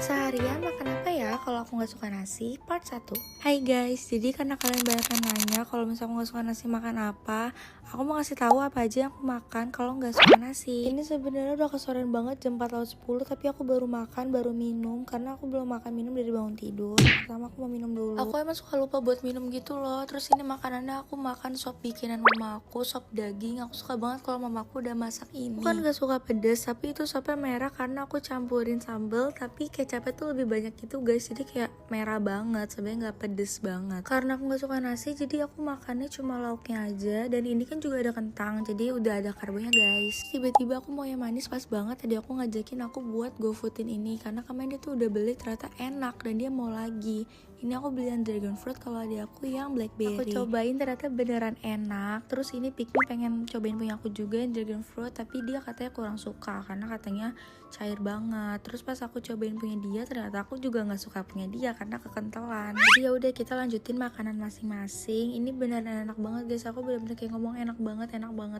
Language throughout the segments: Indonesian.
Seharian makan apa ya kalau aku nggak suka nasi? Part 1. Hai guys, jadi karena kalian banyak yang nanya kalau misalnya aku nggak suka nasi makan apa, aku mau ngasih tahu apa aja yang aku makan kalau nggak suka nasi. Ini sebenarnya udah kesorean banget jam 4:10, tapi aku baru makan, baru minum karena aku belum makan minum dari bangun tidur. Pertama aku mau minum dulu. Aku emang suka lupa buat minum gitu loh. Terus ini makanannya aku makan sop bikinan mama aku, sop daging. Aku suka banget kalau mama aku udah masak ini. Aku kan gak suka pedes, tapi itu sopnya merah karena aku campurin sambal, tapi kecapnya tuh lebih banyak gitu guys, jadi kayak merah banget, sebenarnya nggak pedes banget. Karena aku nggak suka nasi, jadi aku makannya cuma lauknya aja, dan ini kan juga ada kentang, jadi udah ada karbonya guys. Tiba-tiba aku mau yang manis, pas banget tadi aku ngajakin aku buat GoFoodin ini karena kemarin dia tuh udah beli, ternyata enak dan dia mau lagi. Ini aku beli yang dragon fruit, kalau ada aku yang blackberry. Aku cobain ternyata beneran enak. Terus ini Pikmi pengen cobain punya aku juga yang dragon fruit, tapi dia katanya kurang suka karena katanya cair banget. Terus pas aku cobain punya dia, ternyata aku juga nggak suka punya dia karena kekentalan. Jadi ya udah, kita lanjutin makanan masing-masing. Ini beneran enak banget guys. Aku bener-bener kayak ngomong enak banget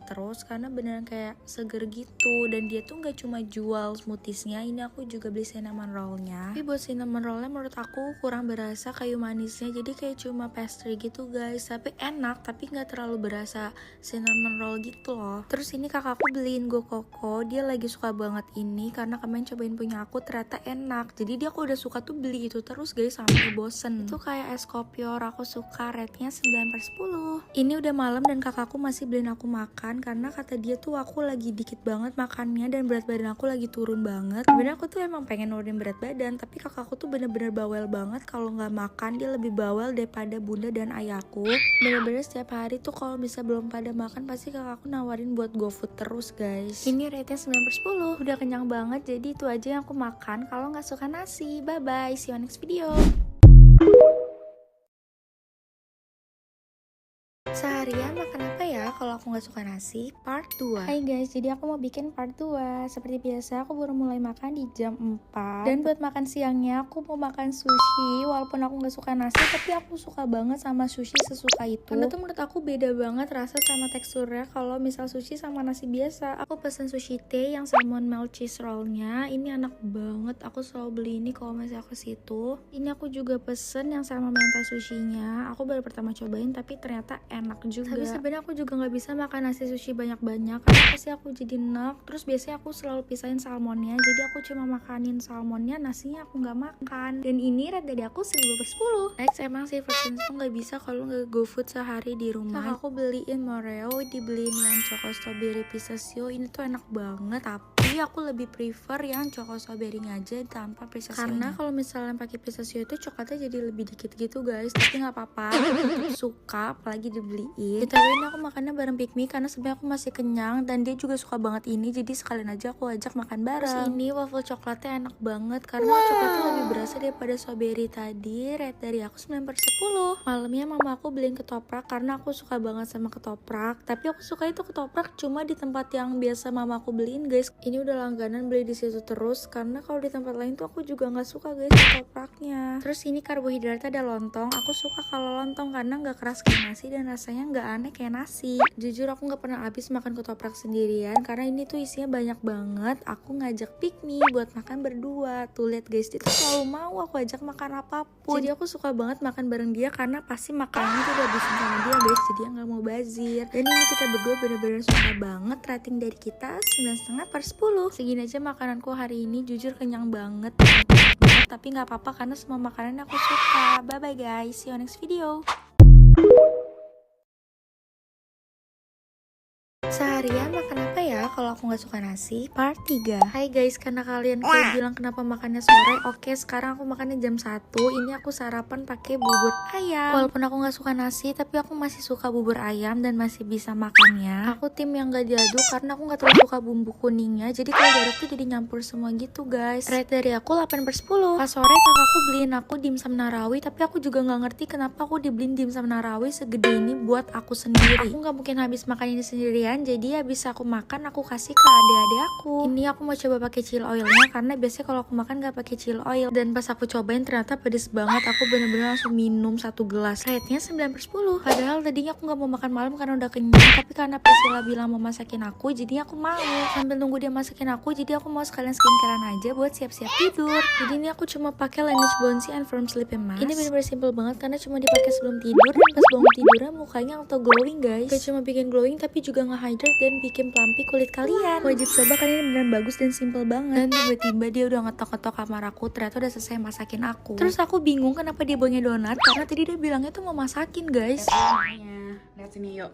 terus karena beneran kayak seger gitu. Dan dia tuh nggak cuma jual smoothiesnya, ini aku juga beli cinnamon rollnya. Tapi buat cinnamon rollnya menurut aku kurang berasa kayu manisnya, jadi kayak cuma pastry gitu guys. Tapi enak, tapi nggak terlalu berasa cinnamon roll gitu loh. Terus ini kakakku beliin Go Coco, dia lagi suka banget ini karena kemarin cobain punya aku ternyata enak. Jadi dia aku udah suka tuh beli itu terus guys sampai bosen. Itu kayak es kopior, aku suka, rate-nya 9/10. Ini udah malam dan kakakku masih beliin aku makan karena kata dia tuh aku lagi dikit banget makannya dan berat badan aku lagi turun banget. Sebenarnya aku tuh emang pengen nurunin berat badan, tapi kakakku tuh bener-bener bawel banget. Kalau nggak makan dia lebih bawel daripada bunda dan ayahku. Bener-bener setiap hari tuh kalau bisa belum pada makan pasti kakakku nawarin buat GoFood terus guys. Ini rate-nya 9/10, udah kenyang banget. Jadi itu aja yang aku makan kalau nggak suka nasi. Bye bye, see you next video. Seharian makan apa ya kalau aku nggak suka nasi? Part 2. Hai guys, jadi aku mau bikin part 2. Seperti biasa aku baru mulai makan di jam 4. Dan buat makan siangnya aku mau makan sushi. Walaupun aku nggak suka nasi, tapi aku suka banget sama sushi sesuka itu. Karena tuh menurut aku beda banget rasa sama teksturnya kalau misal sushi sama nasi biasa. Aku pesen sushi teh yang salmon melt cheese rollnya. Ini enak banget, aku selalu beli ini kalau misalnya ke situ. Ini aku juga pesen yang salmon mentai sushinya. Aku baru pertama cobain tapi ternyata enak juga. Tapi sebenarnya aku juga nggak bisa makan nasi sushi banyak-banyak karena pasti aku jadi enak. Terus biasanya aku selalu pisahin salmonnya, jadi aku cuma makanin salmonnya, nasinya aku nggak makan. Dan ini rate dari aku 10/10. Next, emang sih version tuh nggak bisa kalau nggak GoFood sehari di rumah. Aku beliin Moreo, dibeliin yang choco strawberry pistachio. Ini tuh enak banget, tapi aku lebih prefer yang choco strawberry aja tanpa pistachio. Karena kalau misalnya pakai pistachio itu coklatnya jadi lebih dikit gitu guys. Tapi nggak apa-apa, suka apalagi dibeliin. Ini aku makannya bareng Pikmi karena sebenarnya aku masih kenyang dan dia juga suka banget ini, jadi sekalian aja aku ajak makan bareng. Terus ini waffle coklatnya enak banget karena coklatnya lebih berasa daripada strawberry tadi. Rate dari aku 9/10. Malamnya mama aku beliin ketoprak karena aku suka banget sama ketoprak. Tapi aku suka itu ketoprak cuma di tempat yang biasa mama aku beliin guys. Ini udah langganan beli di situ terus karena kalau di tempat lain tuh aku juga nggak suka guys ketopraknya. Terus ini karbohidratnya ada lontong. Aku suka kalau lontong karena nggak keras kayak nasi dan rasanya nggak aneh kayak nasi. Jujur aku nggak pernah habis makan ketoprak sendirian karena ini tuh isinya banyak banget. Aku ngajak Pikmi buat makan berdua. Tuh lihat guys, dia tuh selalu mau aku ajak makan apapun. Jadi aku suka banget makan bareng dia karena pasti makanannya tuh udah habisin sama dia guys, jadi dia nggak mau bazir. Dan ini kita berdua bener-bener suka banget. Rating dari kita 9,5/10. Segini aja makananku hari ini, jujur kenyang banget. Tapi nggak apa-apa karena semua makanan aku suka. Bye bye guys, see you next video. Seharian makan apa ya kalau aku nggak suka nasi? Part 3. Hai guys, karena kalian kayak bilang kenapa makannya sore, oke sekarang aku makannya jam 1. Ini aku sarapan pakai bubur ayam. Walaupun aku nggak suka nasi, tapi aku masih suka bubur ayam dan masih bisa makannya. Aku tim yang nggak diaduk karena aku nggak terlalu suka bumbu kuningnya, jadi kalau diaduk tuh jadi nyampur semua gitu guys. Rate dari aku 8/10. Pas sore kakakku beliin aku dimsum narawi, tapi aku juga nggak ngerti kenapa aku dibeliin dimsum narawi segede ini buat aku sendiri. Aku nggak mungkin habis makan ini sendirian seharian, jadi habis aku makan aku kasih ke adik-adik aku. Ini aku mau coba pakai chili oilnya karena biasanya kalau aku makan gak pakai chili oil. Dan pas aku cobain ternyata pedes banget, aku bener-bener langsung minum 1 gelas. Rate-nya 9/10. Padahal tadinya aku gak mau makan malam karena udah kenyang, tapi karena Priscilla bilang mau masakin aku, jadinya aku mau. Sambil nunggu dia masakin aku, jadi aku mau sekalian skincarean aja buat siap-siap tidur. Jadi ini aku cuma pakai Laneige Bouncy and Firm Sleeping Mask. Ini bener-bener simple banget karena cuma dipakai sebelum tidur, dan pas bangun tidurnya mukanya auto glowing guys. Gak cuma bikin glowing tapi juga nge-hydrate dan bikin plumpy kulit kalian. Wajib coba karena ini beneran bagus dan simple banget. Dan tiba-tiba dia udah ngetok-ngetok kamar aku, ternyata udah selesai masakin aku. Terus aku bingung kenapa dia bawanya donat, karena tadi dia bilangnya tuh mau masakin guys. Lihat sini yuk.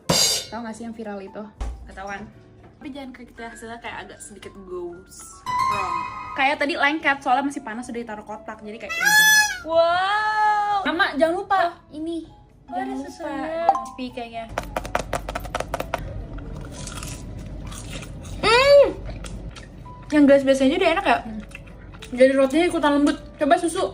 Tahu gak sih yang viral itu? Ketahuan. Tapi jangan kayak kita hasilnya kayak agak sedikit goes wrong. Kayak tadi lengket soalnya masih panas udah ditaruh kotak jadi kayak wow. Mama jangan lupa ini. Jangan lupa tapi kayaknya. Yang gelas biasanya udah enak ya. Jadi rotinya ikutan lembut. Coba susu.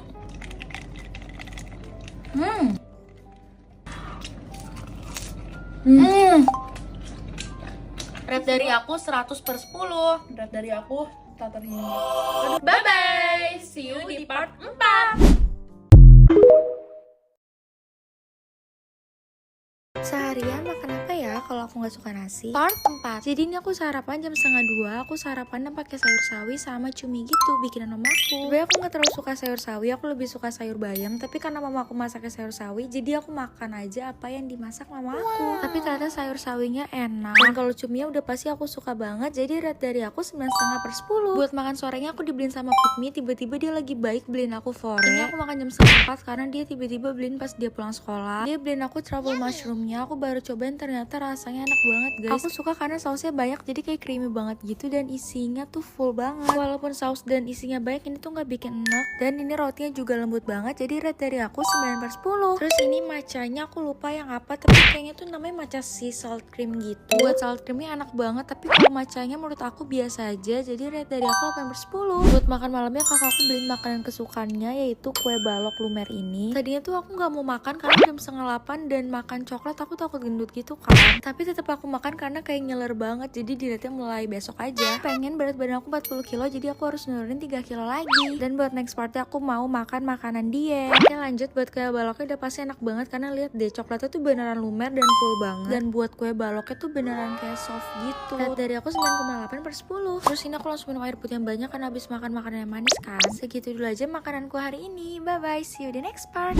Rate dari aku 100/10. Rate dari aku tak terhingga. Bye bye. See you di part 4. Seharian makan apa ya kalau aku nggak suka nasi? Part 4. Jadi ini aku sarapan jam 1:30. Aku sarapan dan pakai sayur sawi sama cumi gitu bikinan mama aku. Sebenarnya aku nggak terlalu suka sayur sawi, aku lebih suka sayur bayam. Tapi karena mama aku masaknya sayur sawi, jadi aku makan aja apa yang dimasak mama aku. Tapi ternyata sayur sawinya enak. Dan kalau cuminya udah pasti aku suka banget. Jadi rate dari aku 9,5/10. Buat makan sorenya aku dibeliin sama Pikmi. Tiba-tiba dia lagi baik beliin aku fore. Ini aku makan jam 4 karena dia tiba-tiba beliin pas dia pulang sekolah. Dia beliin aku truffle mushroomnya. Aku baru cobain ternyata rasanya enak banget guys. Aku suka karena sausnya banyak jadi kayak creamy banget gitu dan isinya tuh full banget. Walaupun saus dan isinya banyak ini tuh nggak bikin enak. Dan ini rotinya juga lembut banget jadi rate dari aku 9/10. Terus ini matchanya aku lupa yang apa tapi kayaknya tuh namanya matcha sea salt cream gitu. Buat salt creamnya enak banget tapi kalau matchanya menurut aku biasa aja jadi rate dari aku 8/10. Buat makan malamnya kakakku beliin makanan kesukaannya yaitu kue balok lumer ini. Tadinya tuh aku nggak mau makan karena jam 7:30 dan makan coklat aku takut gendut gitu kan. Tapi tetap aku makan karena kayak ngiler banget. Jadi dietnya mulai besok aja. Pengen berat badan aku 40 kilo jadi aku harus nurunin 3 kilo lagi. Dan buat next party aku mau makan makanan diet. Oke lanjut buat kue baloknya udah pasti enak banget karena lihat deh coklatnya tuh beneran lumer dan full banget. Dan buat kue baloknya tuh beneran kayak soft gitu. Rate dari aku 9,8/10. Terus ini aku langsung minum air putih yang banyak karena habis makan makanan yang manis kan. Segitu dulu aja makananku hari ini. Bye bye, see you di next part.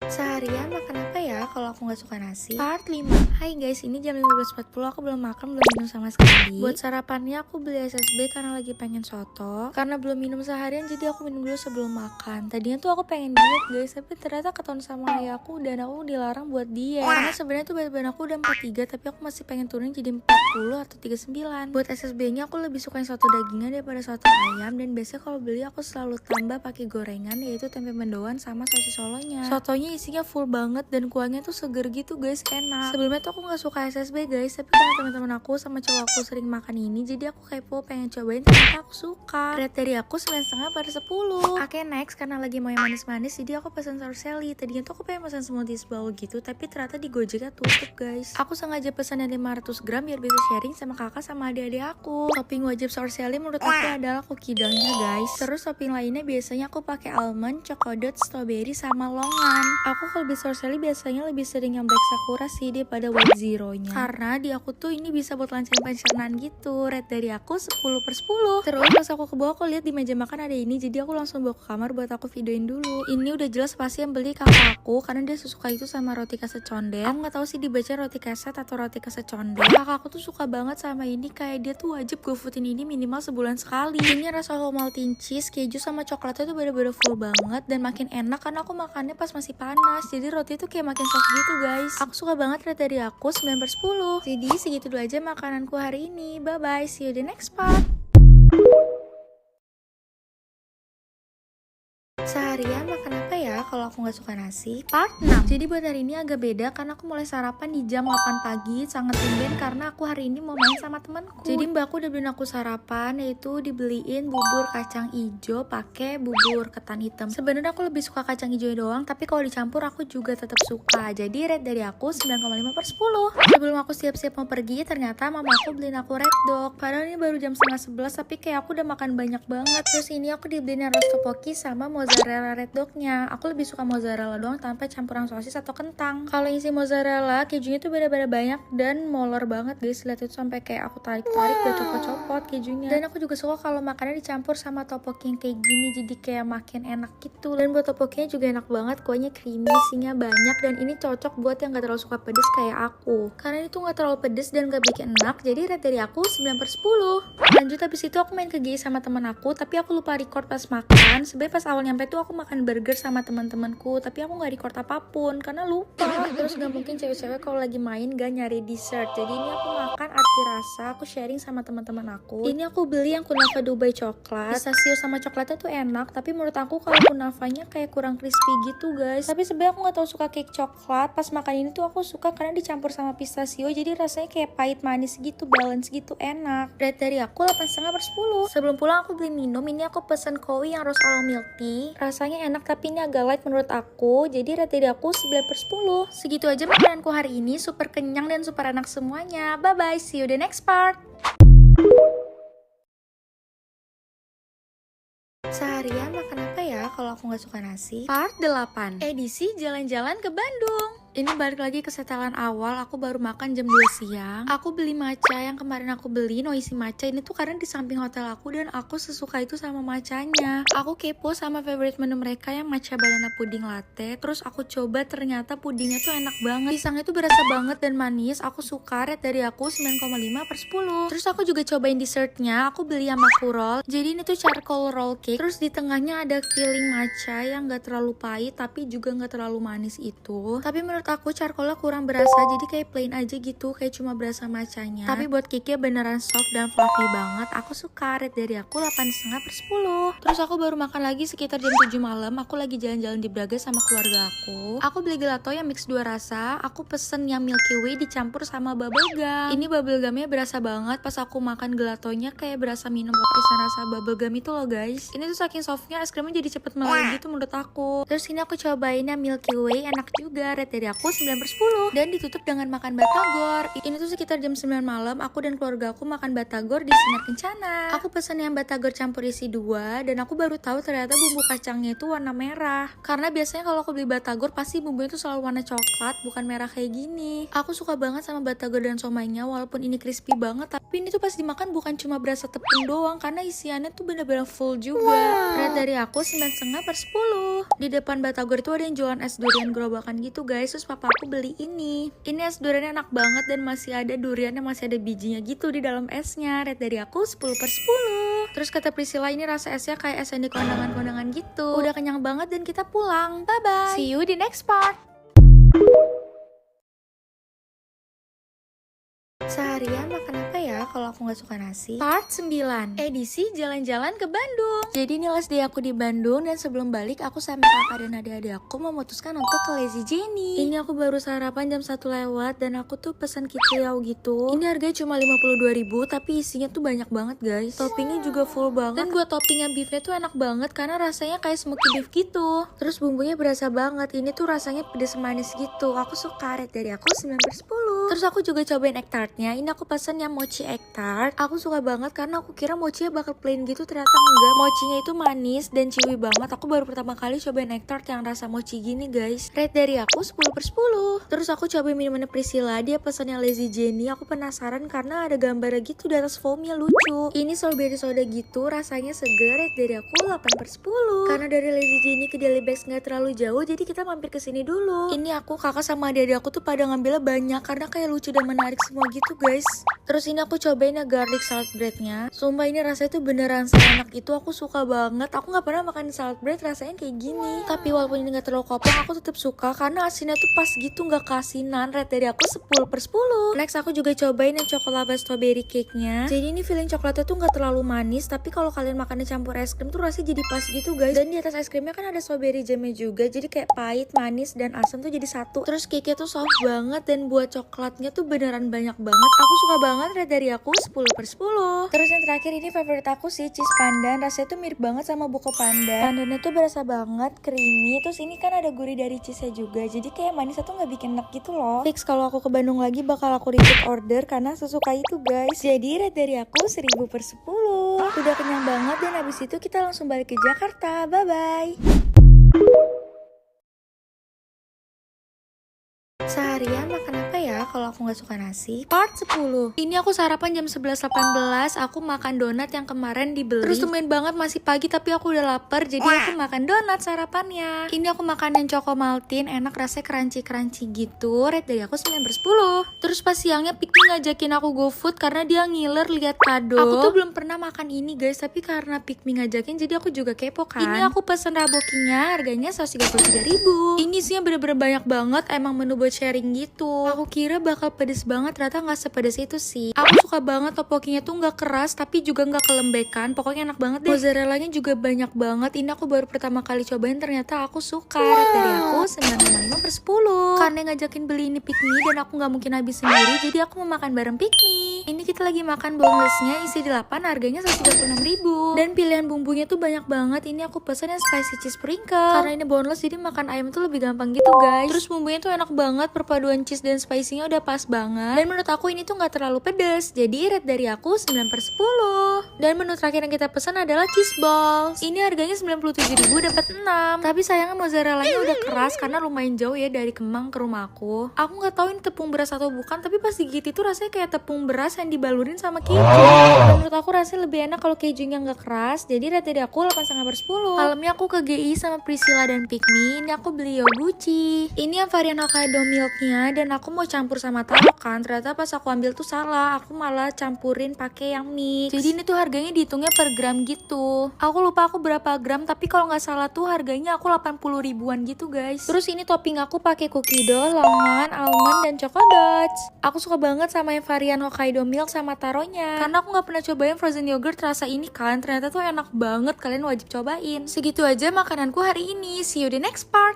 Seharian makan apa ya kalau aku nggak suka nasi? Part 5. Hai guys, ini jam 15.40 aku belum makan, belum minum sama sekali. Buat sarapannya aku beli SSB karena lagi pengen soto. Karena belum minum seharian jadi aku minum dulu sebelum makan. Tadinya tuh aku pengen diet guys, tapi ternyata ketahuan sama ayahku dan aku dilarang buat diet. Karena sebenarnya tuh berat badan aku udah 43 tapi aku masih pengen turun jadi 40 atau 39. Buat SSB-nya aku lebih suka yang soto dagingan daripada soto ayam dan biasanya kalau beli aku selalu tambah pakai gorengan yaitu tempe mendoan sama sosis solonya. Sotonya isinya full banget dan kuahnya tuh seger gitu guys, enak. Sebelumnya tuh aku nggak suka SSB guys, tapi karena teman-teman aku sama cowok aku sering makan ini jadi aku kepo pengen cobain ternyata aku suka. Rate dari aku 9,5/10. Oke next, karena lagi mau yang manis-manis jadi aku pesan sour selly. Tadinya tuh aku pengen pesan smoothies bowl gitu tapi ternyata di Gojeknya tutup guys. Aku sengaja pesan yang 500 gram biar bisa sharing sama kakak sama adik-adik aku. Topping wajib sour selly menurut aku adalah kukidangnya guys. Terus topping lainnya biasanya aku pakai almond, cocodot, strawberry sama longan. Aku kalau beli sour selly biasanya lebih sering yang black sakura sih daripada white zero-nya. Karena di aku tuh ini bisa buat lancaran pencernaan gitu. Rate dari aku 10/10. Terus pas aku ke bawah aku lihat di meja makan ada ini jadi aku langsung bawa ke kamar buat aku videoin dulu. Ini udah jelas pasti yang beli kakak aku karena dia suka itu sama roti kaset condet. Aku nggak tahu sih dibaca roti kaset atau roti kaset condet. Kakak aku tuh suka banget sama ini, kayak dia tuh wajib GoFoodin ini minimal sebulan sekali. Ini rasa Ovaltine cheese, keju sama coklatnya tuh bener-bener full banget dan makin enak karena aku makannya pas masih panas. Jadi roti tuh kayak makin soft gitu guys. Aku suka banget, rate dari aku 9/10. Jadi segitu dulu aja makananku hari ini. Bye bye, see you the next part. Seharian makan apa ya ya kalau aku nggak suka nasi? Part 6. Jadi buat hari ini agak beda karena aku mulai sarapan di jam 8 pagi. Sangat tumben karena aku hari ini mau main sama temanku. Jadi mbakku udah beliin aku sarapan, yaitu dibeliin bubur kacang ijo pakai bubur ketan hitam. Sebenarnya aku lebih suka kacang ijo doang, tapi kalau dicampur aku juga tetap suka. Jadi rate dari aku 9,5/10. Sebelum aku siap-siap mau pergi, ternyata mama aku beliin aku red dog. Padahal ini baru jam setengah 11, tapi kayak aku udah makan banyak banget. Terus ini aku dibeliin roast tteokbokki sama mozzarella red dognya. Aku lebih suka mozzarella doang tanpa campuran sosis atau kentang. Kalau isi mozzarella, kejunya tuh beda-beda banyak dan molor banget guys. Lihat itu sampai kayak aku tarik-tarik udah copot-copot kejunya. Dan aku juga suka kalau makannya dicampur sama tteokbokki yang kayak gini, jadi kayak makin enak gitu. Dan buat tteokbokkinya juga enak banget, kuahnya creamy, isinya banyak, dan ini cocok buat yang gak terlalu suka pedes kayak aku. Karena ini tuh gak terlalu pedes dan gak bikin enak, jadi rate dari aku 9/10. Lanjut habis itu aku main ke GI sama teman aku, tapi aku lupa record pas makan. Sebenarnya pas awal nyampe tuh aku makan burger sama teman-temanku, tapi aku nggak record apapun karena lupa. Terus gak mungkin cewek-cewek kalau lagi main gak nyari dessert. Jadi ini aku makan arti rasa, aku sharing sama teman-teman aku. Ini aku beli yang kunafa Dubai coklat. Pistachio sama coklatnya tuh enak, tapi menurut aku kalau kunafanya kayak kurang crispy gitu guys. Tapi sebenarnya aku nggak tahu suka cake coklat. Pas makan ini tuh aku suka karena dicampur sama pistachio, jadi rasanya kayak pahit manis gitu, balance gitu, enak. Rate dari aku 8,5/10. Sebelum pulang aku beli minum, ini aku pesen koi yang rose oolong milk tea. Rasanya enak tapi ini agak light menurut aku, jadi rate dari aku 9/10. Segitu aja makananku hari ini, super kenyang dan super enak semuanya. Bye bye, see you the next part. Seharian makan apa ya kalau aku nggak suka nasi? Part 8. Edisi jalan-jalan ke Bandung. Ini balik lagi ke setelan awal, aku baru makan jam 2 siang. Aku beli matcha yang kemarin aku beli, Noisy matcha. Ini tuh karena di samping hotel aku dan aku sesuka itu sama matchanya. Aku kepo sama favorite menu mereka yang matcha banana pudding latte. Terus aku coba, ternyata pudingnya tuh enak banget. Pisangnya tuh berasa banget dan manis. Aku suka, rate dari aku 9,5/10. Terus aku juga cobain dessertnya, aku beli yamaku roll. Jadi ini tuh charcoal roll cake. Terus di tengahnya ada filling matcha yang gak terlalu pahit tapi juga gak terlalu manis itu. Tapi menurut aku charcoalnya kurang berasa, jadi kayak plain aja gitu, kayak cuma berasa matchanya. Tapi buat cake-nya beneran soft dan fluffy banget. Aku suka, rate dari aku 8,5/10. Terus aku baru makan lagi sekitar jam 7 malam. Aku lagi jalan-jalan di Braga sama keluarga aku. Aku beli gelato yang mix 2 rasa. Aku pesen yang Milky Way dicampur sama bubble gum. Ini bubble gumnya berasa banget. Pas aku makan gelatonya kayak berasa minum lapisan rasa bubble gum itu loh guys. Ini tuh saking softnya es krimnya jadi cepet meleleh gitu menurut aku. Terus ini aku cobain yang Milky Way, enak juga, rate dari aku 9/10. Dan ditutup dengan makan batagor. Ini tuh sekitar jam 9 malam, aku dan keluarga aku makan batagor di Sinar Kencana. Aku pesen yang batagor campur isi 2, dan aku baru tahu ternyata bumbu kacangnya itu warna merah. Karena biasanya kalau aku beli batagor pasti bumbunya tuh selalu warna coklat, bukan merah kayak gini. Aku suka banget sama batagor dan somainya, walaupun ini crispy banget, tapi ini tuh pas dimakan bukan cuma berasa tepung doang, karena isiannya tuh bener-bener full juga. Rate dari aku 9,5/10. Di depan batagor itu ada yang jualan es durian gerobakan gitu guys. Terus papa aku beli ini es duriannya enak banget dan masih ada duriannya, masih ada bijinya gitu di dalam esnya. Rate dari aku 10/10. Terus kata Priscilla ini rasa esnya kayak es yang di kondangan-kondangan gitu. Udah kenyang banget dan kita pulang. Bye bye, see you di next part. Seharian makan apa ya kalau aku nggak suka nasi? Part 9. Edisi jalan-jalan ke Bandung. Jadi ini last day aku di Bandung, dan sebelum balik aku sama kakak dan adik-adik aku memutuskan untuk ke Lazy Jenny. Ini aku baru sarapan jam 1 lewat, dan aku tuh pesan kiciau gitu. Ini harganya cuma 52.000, tapi isinya tuh banyak banget guys. Toppingnya juga full banget, dan buat toppingnya beefnya tuh enak banget karena rasanya kayak smoky beef gitu. Terus bumbunya berasa banget. Ini tuh rasanya pedes manis gitu. Aku suka, rate dari aku 9/10. Terus aku juga cobain egg tartnya. Ini aku pesen yang mochi egg tart. Aku suka banget karena aku kira mochinya bakal plain gitu, ternyata enggak. Mochinya itu manis dan chewy banget. Aku baru pertama kali cobain egg tart yang rasa mochi gini guys. Rate dari aku 10/10. Terus aku cobain minumannya Priscilla, dia pesen yang Lazy Jenny. Aku penasaran karena ada gambarnya gitu di atas foamnya, lucu. Ini strawberry soda gitu, rasanya segar. Rate dari aku 8/10. Karena dari Lazy Jenny ke Daily Bags nggak terlalu jauh, jadi kita mampir ke sini dulu. Ini aku, kakak sama adik-adik aku tuh pada ngambilnya banyak karena kayak lucu dan menarik semua gitu guys. Terus ini aku cobain ya garlic salad breadnya. Sumpah ini rasanya tuh beneran seenak itu, aku suka banget. Aku nggak pernah makan salad bread rasanya kayak gini. Tapi walaupun ini nggak terlalu kopong, aku tetap suka karena asinnya tuh pas gitu, nggak keasinan. Rate dari aku 10/10. Next aku juga cobain yang coklat lava strawberry cake-nya. Jadi ini feeling coklatnya tuh nggak terlalu manis, tapi kalau kalian makannya campur es krim tuh rasanya jadi pas gitu guys. Dan di atas es krimnya kan ada strawberry jamnya juga, jadi kayak pahit, manis, dan asam tuh jadi satu. Terus cake-nya tuh soft banget dan buat coklatnya tuh beneran banyak banget. Aku suka banget, rate dari aku 10/10. Terus yang terakhir ini favorit aku sih, cheese pandan. Rasanya tuh mirip banget sama buko pandan. Pandannya tuh berasa banget, creamy. Terus ini kan ada gurih dari cheese-nya juga, jadi kayak manisnya tuh nggak bikin enak gitu loh. Fix kalau aku ke Bandung lagi bakal aku repeat order karena sesuka itu guys. Jadi rate dari aku 1000/10. Udah kenyang banget dan habis itu kita langsung balik ke Jakarta. Bye bye. Seharian makan apa ya kalau aku nggak suka nasi? Part 10. Ini aku sarapan jam 11.18. Aku makan donat yang kemarin dibeli. Terus tumben banget masih pagi tapi aku udah lapar, jadi aku makan donat sarapannya. Ini aku makan yang Choco Maltin, enak rasanya crunchy gitu. Rate dari aku 9/10. Terus pas siangnya Pikmi ngajakin aku GoFood karena dia ngiler lihat kado. Aku tuh belum pernah makan ini guys, tapi karena Pikmi ngajakin jadi aku juga kepo kan. Ini aku pesen rabokinya, harganya 133.000. Ini sih bener-bener banyak banget, emang menu buat sharing gitu. Aku kira bakal pedes banget, ternyata nggak sepedes itu sih. Aku suka banget topokinya tuh nggak keras tapi juga nggak kelembekan, pokoknya enak banget deh. Mozzarellanya juga banyak banget. Ini aku baru pertama kali cobain, ternyata aku suka. Rate dari aku 9,5/10. Karena ngajakin beli ini Pikmi dan aku nggak mungkin habis sendiri, jadi aku mau makan bareng Pikmi. Ini kita lagi makan bonelessnya, isi 8, harganya 136.000. Dan pilihan bumbunya tuh banyak banget. Ini aku pesen yang spicy cheese sprinkle karena ini boneless, jadi makan ayam tuh lebih gampang gitu guys. Terus bumbunya tuh enak banget, perpaduan cheese dan spicy-nya udah pas banget. Dan menurut aku ini tuh nggak terlalu pedas, jadi rate dari aku 9/10. Dan menu terakhir yang kita pesan adalah cheese balls. Ini harganya 97.000, dapat 6. Tapi sayangnya mozzarellanya udah keras karena lumayan jauh ya dari Kemang ke rumah aku. Aku nggak tahu ini tepung beras atau bukan, tapi pas digigit itu rasanya kayak tepung beras yang dibalurin sama keju. Dan menurut aku rasanya lebih enak kalau kejunya nggak keras, jadi rate dari aku 8,5/10. Malamnya aku ke GI sama Priscilla dan Pikmi. Ini aku beli Yoguchi. Ini yang varian Hokkaido milknya, dan aku mau campur sama taro kan, ternyata pas aku ambil tuh salah, aku malah campurin pakai yang mix. Jadi ini tuh harganya dihitungnya per gram gitu. Aku lupa aku berapa gram, tapi kalau nggak salah tuh harganya aku 80 ribuan gitu guys. Terus ini topping aku pakai cookie dough, longan, almond, dan choco dots. Aku suka banget sama yang varian Hokkaido milk sama taronya, karena aku nggak pernah cobain frozen yogurt rasa ini kan, ternyata tuh enak banget, kalian wajib cobain. Segitu aja makananku hari ini, see you the next part.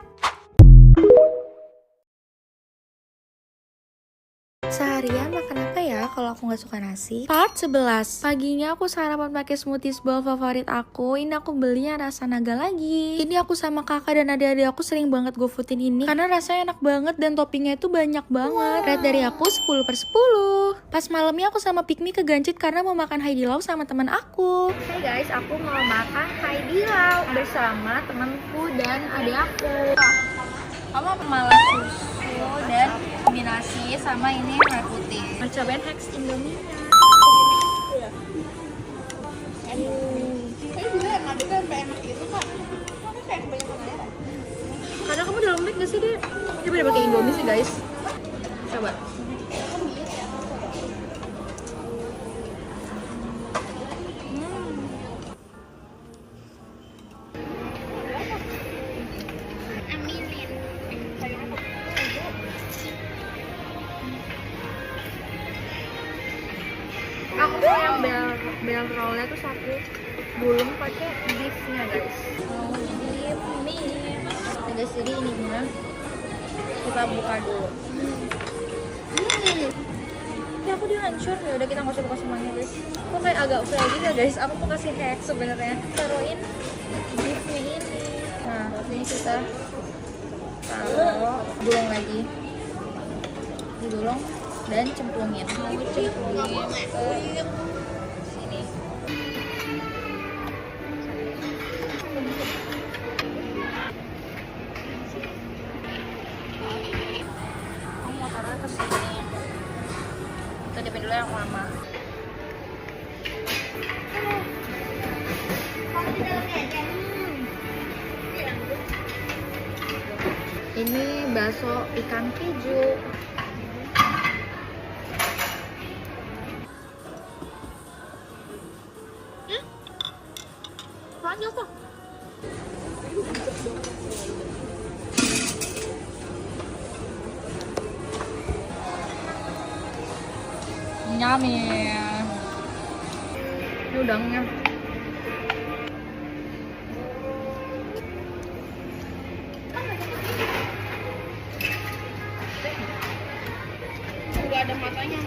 Seharian makan apa ya kalau aku nggak suka nasi? Part 11. Paginya aku sarapan pakai smoothies bowl favorit aku. Ini aku beli yang rasa naga lagi. Ini aku sama kakak dan adik-adik aku sering banget GoFoodin ini karena rasanya enak banget dan toppingnya itu banyak banget. Rate dari aku 10/10. Pas malamnya aku sama Pikmi kegancit karena mau makan Haidilao sama teman aku. Hey guys, aku mau makan Haidilao bersama temanku dan adik aku. Kamu malah susu dan kombinasi sama ini air putih. Mau cobain Hex Indomie. Kayaknya juga enak, juga sampai enak gitu kak. Tapi kayak kebanyakan air. Karena kamu udah lembek gak sih deh? Dia bener pakai Indomie sih guys. Coba. Aku tuh yang bell rollnya tuh satu bulung pakai beefnya guys. Beef mie. Nah guys, jadi ininya kita buka dulu. Ya aku dia hancur ya, udah kita nggak usah buka semuanya guys. Kok kayak agak fry gitu ya guys. Aku mau kasih hack sebenarnya. Taruhin beefnya ini. Nah ini kita taruh bulung lagi. Digulung dan cemplungin ke sini. Kamu mau taruh ke sini. Kita dipin dulu yang lama. Ini bakso ikan keju. sama aja kok. Yummy. Ini udangnya. Juga ada matanya.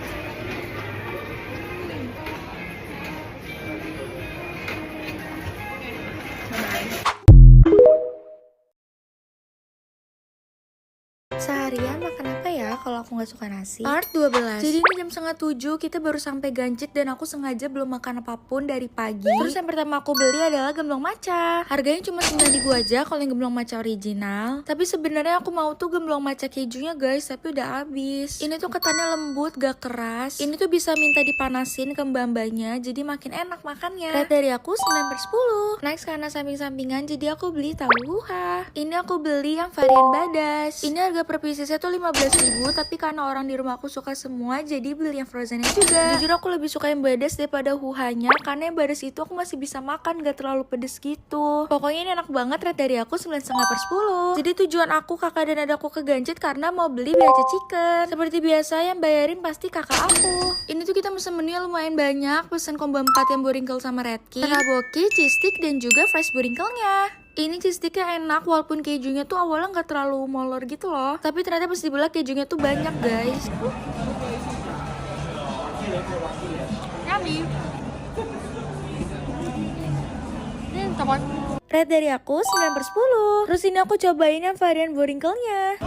Seharian makan apa ya kalau aku nggak suka nasi? Part 12. Jadi ini jam 6:30, kita baru sampai Ganjit dan aku sengaja belum makan apapun dari pagi. Terus yang pertama aku beli adalah gemblong matcha. Harganya cuma 9.000 aja kalau yang gemblong matcha original. Tapi sebenarnya aku mau tuh gemblong matcha kejunya guys, tapi udah habis. Ini tuh ketannya lembut, gak keras. Ini tuh bisa minta dipanasin ke mbak-mbaknya, jadi makin enak makannya. Rate dari aku 9/10. Next karena samping-sampingan, jadi aku beli tahu huha. Ini aku beli yang varian badas. Ini harga per piecesnya tuh 15.000, tapi karena orang di rumah aku suka semua, jadi beli yang frozennya juga. Jujur aku lebih suka yang badas daripada huhanya, karena yang badas itu aku masih bisa makan, gak terlalu pedes gitu. Pokoknya ini enak banget, rate dari aku 9,5/10. Jadi tujuan aku, kakak dan adaku ke Ganjit karena mau beli BAC chicken. Seperti biasa yang bayarin pasti kakak aku. Ini tuh kita pesen menu lumayan banyak, pesen combo 4 yang boringkel sama red king, tteokbokki, cheese stick, dan juga fresh boringkelnya. Ini cheese sticknya enak, walaupun kejunya tuh awalnya nggak terlalu molor gitu loh. Tapi ternyata pas dibelah kejunya tuh banyak guys. Yummy. Teman. Rate dari aku 9/10. Terus ini aku cobain yang varian boringkelnya.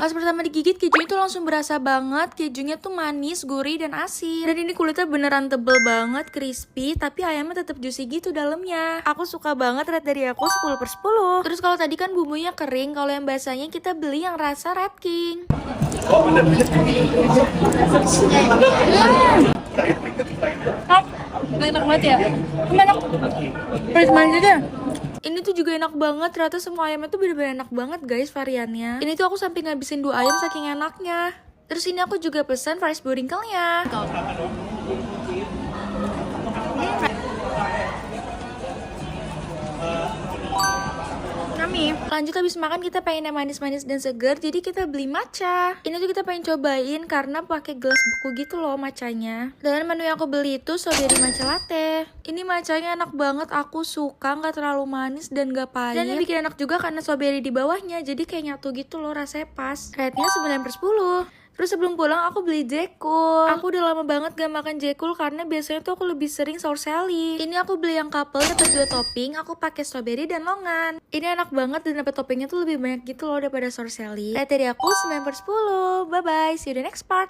Pas pertama digigit, kejunya tuh langsung berasa banget. Kejunya tuh manis, gurih, dan asin. Dan ini kulitnya beneran tebel banget, crispy, tapi ayamnya tetap juicy gitu dalamnya. Aku suka banget, rate dari aku 10/10. Terus kalau tadi kan bumbunya kering, kalau yang basahnya kita beli yang rasa Red King. Enak banget ya? Enak. Pedas manis juga. Ini tuh juga enak banget, ternyata semua ayamnya tuh bener-bener enak banget guys variannya. Ini tuh aku sampai ngabisin 2 ayam saking enaknya. Terus ini aku juga pesan fresh boringkelnya. Lanjut habis makan kita pengen yang manis-manis dan segar, jadi kita beli matcha. Ini tuh kita pengen cobain karena pakai gelas beku gitu loh matchanya. Dan menu yang aku beli itu strawberry matcha latte. Ini matchanya enak banget, aku suka, nggak terlalu manis dan gak pahit. Dan yang bikin enak juga karena strawberry di bawahnya, jadi kayak nyatu gitu loh, rasanya pas. Rate-nya 9/10. Terus sebelum pulang aku beli Jekul. Aku udah lama banget gak makan Jekul karena biasanya tuh aku lebih sering saur sally. Ini aku beli yang couple, dapat 2 topping. Aku pakai strawberry dan longan. Ini enak banget dan dapat toppingnya tuh lebih banyak gitu loh daripada saur sally. Rate dari aku 9/10. Bye bye, see you the next part.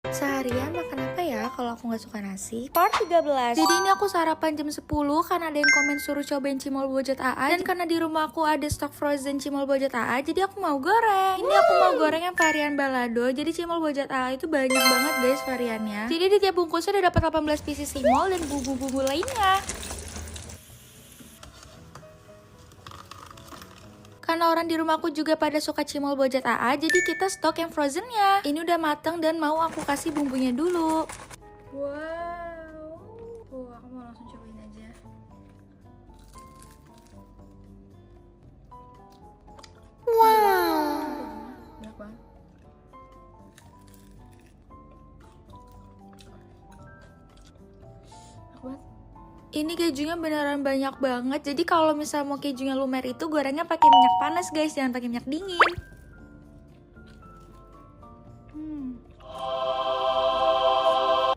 Seharian makan apa ya kalau aku nggak suka nasi? Part 13. Jadi ini aku sarapan jam 10 karena ada yang komen suruh cobain cimol bojot AA. Dan karena di rumah aku ada stok frozen cimol bojot AA, jadi aku mau goreng. Ini aku mau goreng yang varian balado. Jadi cimol bojot AA itu banyak banget guys variannya. Jadi di tiap bungkusnya udah dapat 18 pieces cimol dan bumbu-bumbu lainnya. Karena orang di rumahku juga pada suka cimol bojot AA, jadi kita stok yang frozennya. Ini udah mateng dan mau aku kasih bumbunya dulu. Wow. Aku mau langsung cobain aja. Wow. Banyak banget. Ini kejunya beneran banyak banget. Jadi kalau misal mau kejunya lumer itu gorengnya pakai minyak panas guys, jangan pakai minyak dingin.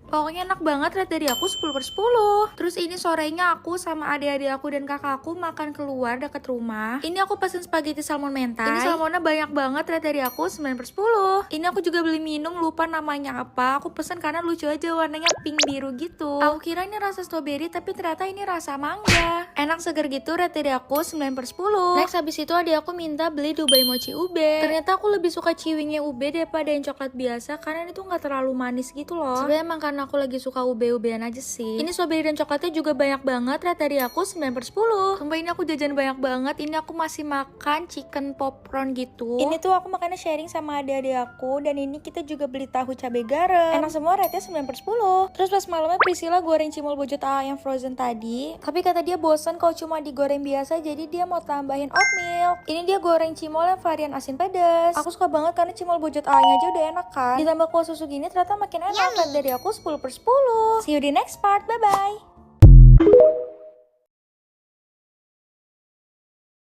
Pokoknya enak banget, rate dari aku 10/10. Terus ini sorenya aku sama adik-adik aku dan kakak aku makan keluar deket rumah. Ini aku pesen spaghetti salmon mentai. Ini salmonnya banyak banget, rate dari aku 9/10. Ini aku juga beli minum, lupa namanya apa. Aku pesen karena lucu aja, warnanya pink biru gitu. Aku kira ini rasa strawberry, tapi ternyata ini rasa mangga. Enak seger gitu, rate dari aku 9/10. Next habis itu adik aku minta beli Dubai mochi ube. Ternyata aku lebih suka ciwingnya ube daripada yang coklat biasa, karena ini tuh nggak terlalu manis gitu loh. Sebenarnya emang karena aku lagi lagi suka ube-ubean aja sih. Ini strawberry dan coklatnya juga banyak banget, rate dari aku 9/10. Sumpah ini aku jajan banyak banget. Ini aku masih makan chicken popcorn gitu. Ini tuh aku makannya sharing sama adik-adik aku. Dan ini kita juga beli tahu cabai garam. Enak semua, rate-nya 9/10. Terus pas malamnya Priscilla goreng cimol bojot AA yang frozen tadi. Tapi kata dia bosan kalau cuma digoreng biasa, jadi dia mau tambahin oat milk. Ini dia goreng cimol yang varian asin pedas. Aku suka banget karena cimol bojot AA-nya aja udah enak kan. Ditambah kuah susu gini ternyata makin enak. Rate dari aku 10/10. See you di next part. Bye-bye.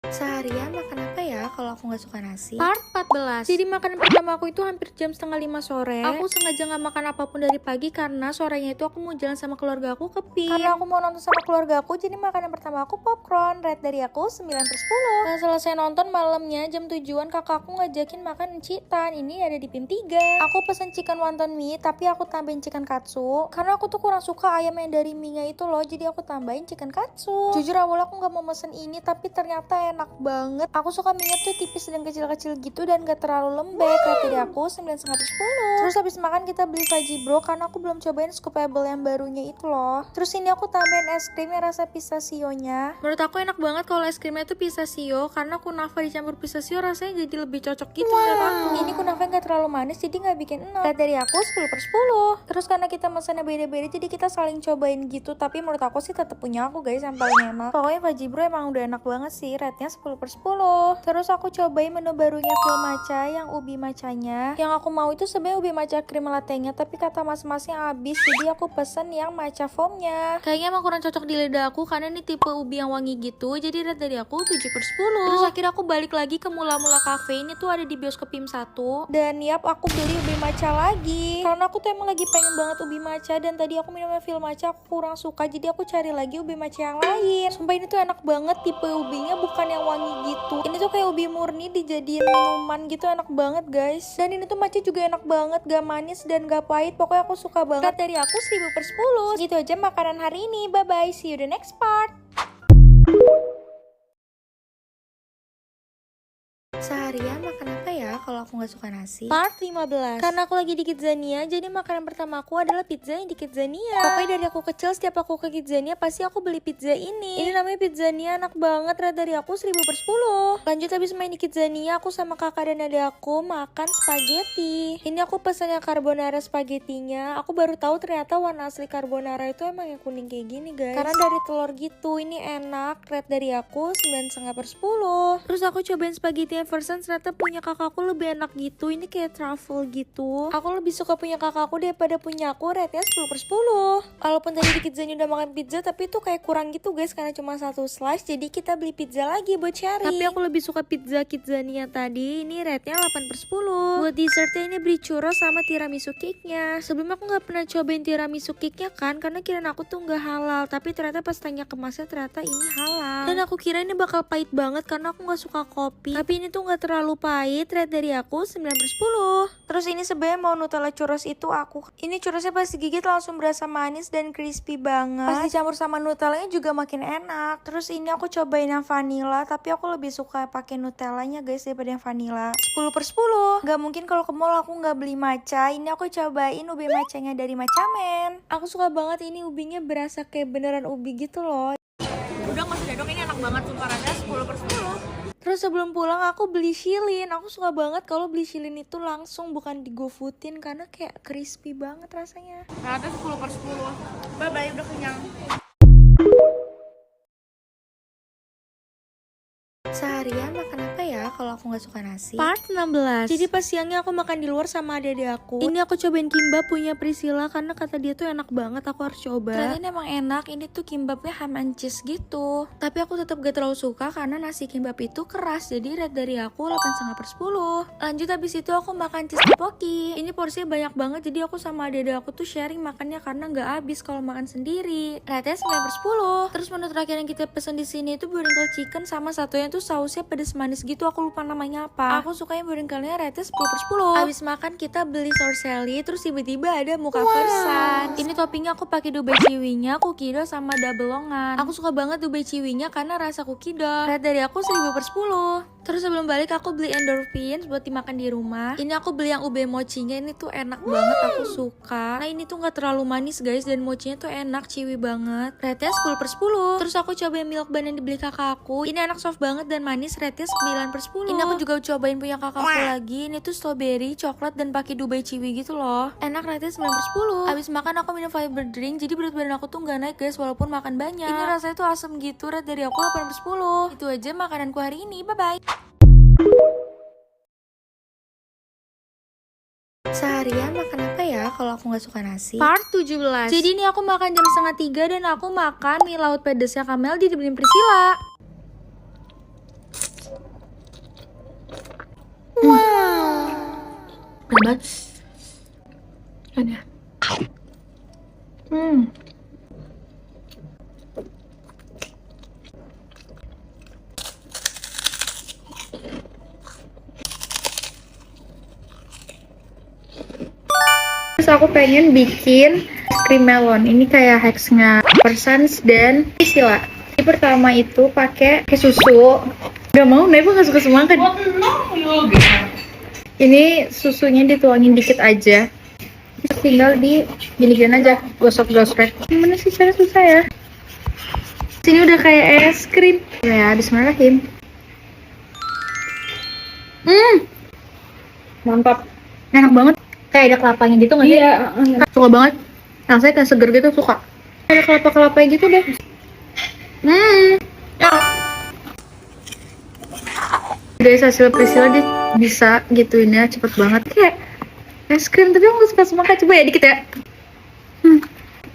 Seharian makan apa ya kalau aku nggak suka nasi? Part 14. Jadi makanan pertama aku itu hampir jam 4:30 sore. Aku sengaja nggak makan apapun dari pagi karena sorenya itu aku mau jalan sama keluarga aku ke PIM. Karena aku mau nonton sama keluarga aku, jadi makanan pertama aku popcorn. Rate dari aku 9/10. Nah, selesai nonton malamnya jam 7-an kakakku ngajakin makan citan. Ini ada di PIM 3. Aku pesen chicken wonton mie, tapi aku tambahin chicken katsu. Karena aku tuh kurang suka ayam yang dari mie-nya itu loh, jadi aku tambahin chicken katsu. Jujur awalnya aku nggak mau mesen ini, tapi ternyata enak banget. Aku suka mie-nya tuh tipis dan kecil-kecil gitu dan gak terlalu lembek. Rate dari aku 9,5/10. Terus habis makan kita beli Veggie Bro karena aku belum cobain scoopable yang barunya itu loh. Terus ini aku tambahin es krim yang rasa pistachio-nya. Menurut aku enak banget kalau es krimnya tuh pistachio karena kunafa dicampur pistachio rasanya jadi lebih cocok gitu menurut aku. Ini kunafa gak terlalu manis jadi gak bikin enak. Rate dari aku 10/10. Terus karena kita mesennya beda-beda jadi kita saling cobain gitu, tapi menurut aku sih tetap punya aku guys yang paling enak. Pokoknya Veggie Bro emang udah enak banget sih. Rate-nya 10/10. Terus aku cobain menu barunya Phil Matcha yang ubi matchanya. Yang aku mau itu sebenarnya ubi matcha cream latte-nya, tapi kata mas-masnya habis, jadi aku pesen yang matcha foam-nya. Kayaknya emang kurang cocok di lidah aku karena ini tipe ubi yang wangi gitu, jadi rate dari aku 7/10. Terus akhirnya aku balik lagi ke Mula Mula Cafe. Ini tuh ada di bioskop PIM 1. Dan yap, aku beli ubi matcha lagi karena aku tuh emang lagi pengen banget ubi matcha, dan tadi aku minumnya Phil Matcha aku kurang suka, jadi aku cari lagi ubi matcha yang lain. Sumpah ini tuh enak banget, tipe ubinya bukan yang wangi gitu. Ini tuh kayak ubi murni dijadiin minuman gitu, enak banget guys. Dan ini tuh matcha juga enak banget, gak manis dan gak pahit. Pokoknya aku suka banget. Rate dari aku 10/10. Gitu aja makanan hari ini. Bye bye, see you the next part. Seharian makan apa ya kalau aku nggak suka nasi? Part 15. Karena aku lagi di Kidzania, jadi makanan pertama aku adalah pizza yang di Kidzania. Pokoknya dari aku kecil setiap aku ke Kidzania pasti aku beli pizza ini. Ini namanya Pizzania, enak banget. Rate dari aku 10/10. Lanjut habis main di Kidzania, aku sama kakak dan adik aku makan spaghetti. Ini aku pesan yang carbonara spaghettinya. Aku baru tahu ternyata warna asli carbonara itu emang yang kuning kayak gini guys. Karena dari telur gitu. Ini enak. Rate dari aku 9,5/10. Terus aku cobain spaghetti yang version ternyata punya kakakku lebih enak gitu. Ini kayak truffle gitu. Aku lebih suka punya kakakku daripada punya aku. Rate-nya 10/10. Walaupun tadi di Kidzania udah makan pizza, tapi itu kayak kurang gitu guys karena cuma satu slice, jadi kita beli pizza lagi buat sharing. Tapi aku lebih suka pizza Kidzania tadi. Ini rate-nya 8/10. Buat dessertnya ini beli churros sama tiramisu cake-nya. Sebelumnya aku gak pernah cobain tiramisu cake-nya kan, karena kirain aku tuh gak halal, tapi ternyata pas tanya ke masnya ternyata ini halal. Dan aku kira ini bakal pahit banget karena aku gak suka kopi, tapi ini tuh gak terlalu pahit. Rate dari aku 9/10. Terus ini sebenarnya mau Nutella churros itu aku. Ini churrosnya pas digigit langsung berasa manis dan crispy banget. Pas dicampur sama Nutellanya juga makin enak. Terus ini aku cobain yang vanilla, tapi aku lebih suka pakai Nutellanya guys daripada yang vanilla. 10/10. Gak mungkin kalau ke mall aku gak beli matcha. Ini aku cobain ubi matchanya dari Matchaman. Aku suka banget ini ubinya berasa kayak beneran ubi gitu loh. Udah nggak usah dong, ini enak banget sumpah, rasanya 10/10. Terus sebelum pulang aku beli Shilin. Aku suka banget kalau beli Shilin itu langsung, bukan di GoFoodin, karena kayak crispy banget rasanya. Rasanya 10/10. Bye bye, udah kenyang. Seharian makan apa ya kalau aku nggak suka nasi? Part 16. Jadi pas siangnya aku makan di luar sama adik-adik aku. Ini aku cobain kimbap punya Priscilla karena kata dia tuh enak banget, aku harus coba. Ternyata ini emang enak. Ini tuh kimbapnya ham and cheese gitu. Tapi aku tetap gak terlalu suka karena nasi kimbap itu keras. Jadi rate dari aku 8,5/10. Lanjut habis itu aku makan cheese tteokbokki. Ini porsinya banyak banget, jadi aku sama adik-adik aku tuh sharing makannya karena nggak habis kalau makan sendiri. Rate-nya 9/10. Terus menu terakhir yang kita pesen di sini itu burinckel chicken sama satunya tuh sausnya pedas manis gitu, aku lupa namanya apa. Aku sukanya burinckelnya rate 10/10. Habis makan kita beli sourcelli, terus tiba-tiba ada muka versan. Ini toppingnya aku pakai dube ciwinya, kukido sama double longan. Aku suka banget dube ciwinya karena rasa kukido. Rate dari aku 1000/10. Terus sebelum balik aku beli endorphins buat dimakan di rumah. Ini aku beli yang ube mochinya, ini tuh enak banget, aku suka. Nah ini tuh gak terlalu manis guys, dan mochinya tuh enak, ciwi banget. Rate-nya 10/10. Terus aku cobain milk bun yang dibeli kakak aku. Ini enak, soft banget dan manis, rate-nya 9/10. Ini aku juga cobain punya kakakku lagi. Ini tuh strawberry, coklat dan pakai dubai ciwi gitu loh. Enak, rate-nya 9/10. Abis makan aku minum fiber drink, jadi berat badan aku tuh gak naik guys walaupun makan banyak. Ini rasanya tuh asem gitu, rate dari aku 8/10. Itu aja makananku hari ini, bye bye. Seharian makan apa ya kalau aku nggak suka nasi? Part 17. Jadi ini aku makan jam 2:30 dan aku makan mie laut pedesnya Kamel dibeliin Priscilla. Wow. Hebat. Ada. Terus aku pengen bikin krim melon. Ini kayak hacksnya Persans dan Priscilla. Ini pertama itu pakai susu. Gak mau, Naipa gak suka semangka. Ini susunya dituangin dikit aja. Terus tinggal di gini-gini aja, gosok-gosok. Gimana sih, cara susah ya? Sini udah kayak es krim. Ya, bismillahirrahmanirrahim. Mantap. Enak banget. Kayak ada kelapanya gitu nggak sih? Iya. Suka banget. Rasanya kayak seger gitu, suka. Ada kelapa-kelapanya gitu deh. Ya. Dari hasil Priscilla dia bisa gituinnya cepet banget. Kayak es krim, tapi aku nggak suka semangka. Coba ya dikit ya.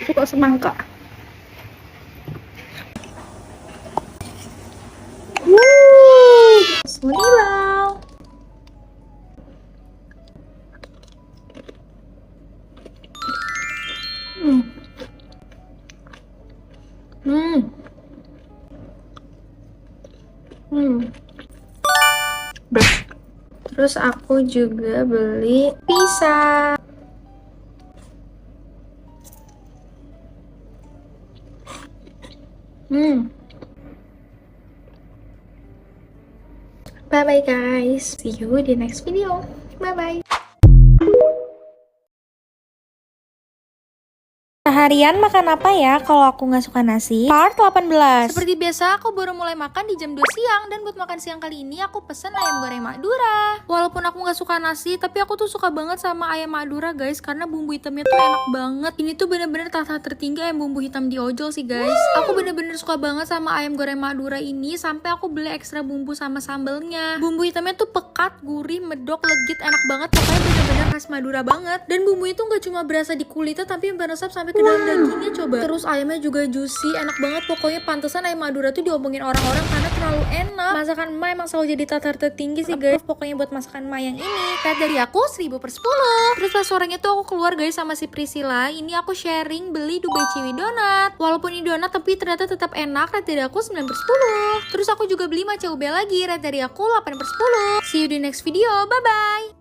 Suka semangka. Smoothie bowl. Terus aku juga beli pizza. Bye bye guys. See you di next video. Bye bye. Seharian makan apa ya kalau aku nggak suka nasi? Part 18. Seperti biasa aku baru mulai makan di jam 2 siang. Dan buat makan siang kali ini aku pesen ayam goreng Madura. Walaupun aku nggak suka nasi, tapi aku tuh suka banget sama ayam Madura guys, karena bumbu hitamnya tuh enak banget. Ini tuh bener-bener tahta tertinggi ayam bumbu hitam di ojol sih guys. Aku bener-bener suka banget sama ayam goreng Madura ini, sampai aku beli ekstra bumbu sama sambelnya. Bumbu hitamnya tuh pekat, gurih, medok, legit, enak banget. Pokoknya bener-bener khas Madura banget. Dan bumbu itu nggak cuma berasa di kulitnya, tapi meresap sampai ke dalam dagingnya coba. Terus ayamnya juga juicy, enak banget. Pokoknya pantesan ayam Madura tuh diomongin orang-orang karena terlalu enak. Masakan emak emang selalu jadi tatar tertinggi sih guys. Pokoknya buat masakan emak yang ini, rate dari aku 10/10. Terus pas sorenya tuh aku keluar guys sama si Priscilla. Ini aku sharing beli dubai ciwi donat. Walaupun ini donat tapi ternyata tetap enak, rate dari aku 9/10. Terus aku juga beli matcha ube lagi, rate dari aku 8/10. See you di next video, bye bye.